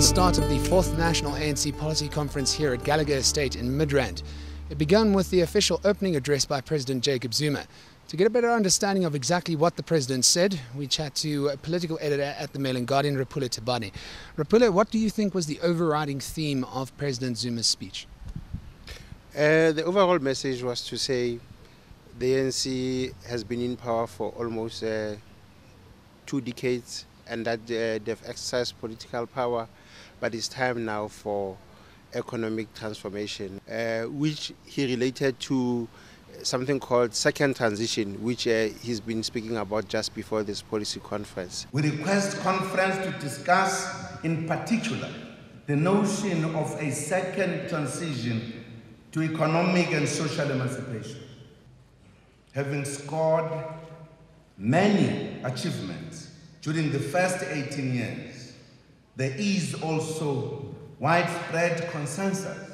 start of the 4th National ANC Policy Conference here at Gallagher Estate in Midrand. It began with the official opening address by President Jacob Zuma. To get a better understanding of exactly what the president said, we chat to a political editor at the Mail and Guardian, Rapule Tabane. Rapule, what do you think was the overriding theme of President Zuma's speech? The overall message was to say the ANC has been in power for almost 2 decades, and that they've exercised political power, but it's time now for economic transformation, which he related to something called second transition, which he's been speaking about just before this policy conference. We request conference to discuss in particular the notion of a second transition to economic and social emancipation. Having scored many achievements during the first 18 years, there is also widespread consensus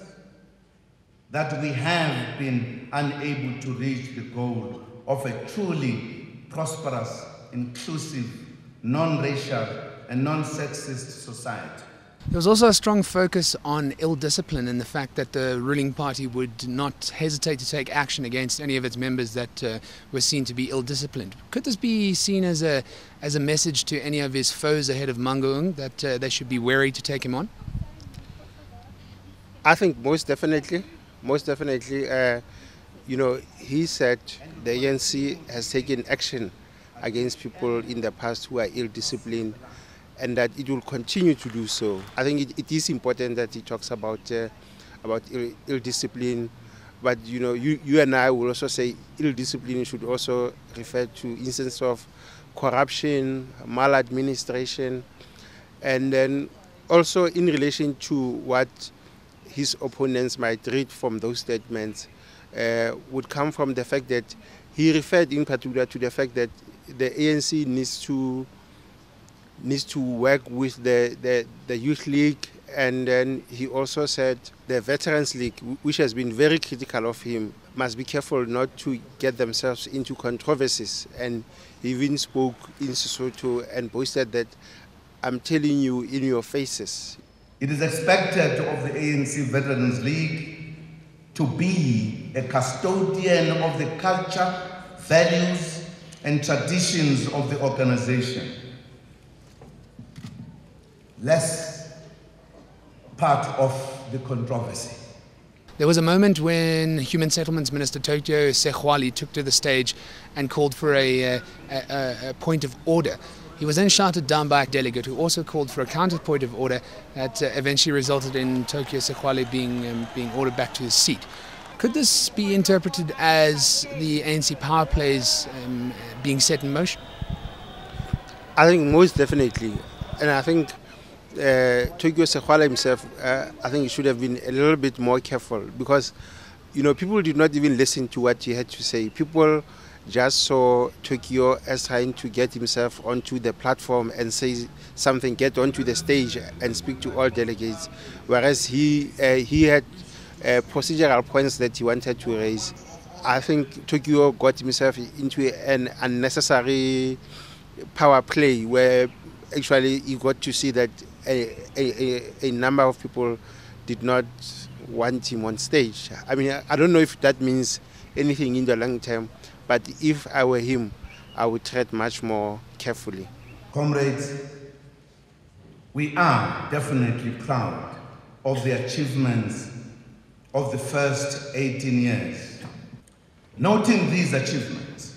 that we have been unable to reach the goal of a truly prosperous, inclusive, non-racial and non-sexist society. There was also a strong focus on ill discipline and the fact that the ruling party would not hesitate to take action against any of its members that were seen to be ill disciplined. Could this be seen as a message to any of his foes ahead of Mangaung that they should be wary to take him on? I think most definitely, he said the ANC has taken action against people in the past who are ill-disciplined, and that it will continue to do so. I think it is important that he talks about ill-discipline, but you and I will also say ill-discipline should also refer to instances of corruption, maladministration, and then also in relation to what his opponents might read from those statements would come from the fact that he referred in particular to the fact that the ANC needs to work with the Youth League, and then he also said the Veterans League, which has been very critical of him, must be careful not to get themselves into controversies. And he even spoke in Sesotho and boasted that, "I'm telling you in your faces." It is expected of the ANC Veterans League to be a custodian of the culture, values and traditions of the organization. Less part of the controversy. There was a moment when Human Settlements Minister Tokyo Sekgwali took to the stage and called for a point of order. He was then shouted down by a delegate who also called for a counter point of order that eventually resulted in Tokyo Sekgwali being ordered back to his seat. Could this be interpreted as the ANC power plays being set in motion? I think most definitely, and I think Tokyo Sekgwali himself, I think he should have been a little bit more careful, because people did not even listen to what he had to say. People just saw Tokyo as trying to get himself onto the platform and say something, get onto the stage and speak to all delegates, whereas he had procedural points that he wanted to raise. I think Tokyo got himself into an unnecessary power play where actually he got to see that a number of people did not want him on stage. I mean, I don't know if that means anything in the long term, but if I were him, I would tread much more carefully. Comrades, we are definitely proud of the achievements of the first 18 years. Noting these achievements,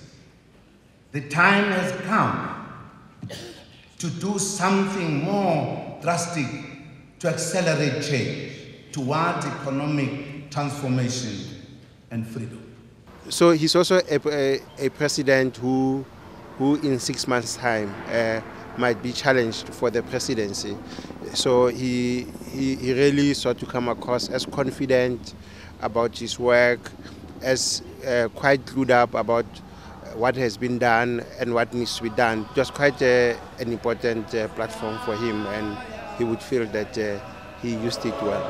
the time has come to do something more drastic to accelerate change toward economic transformation and freedom. So he's also a president who in 6 months' time might be challenged for the presidency. So he really sought to come across as confident about his work, as quite clued up about what has been done and what needs to be done. It was quite an important platform for him, and he would feel that he used it well.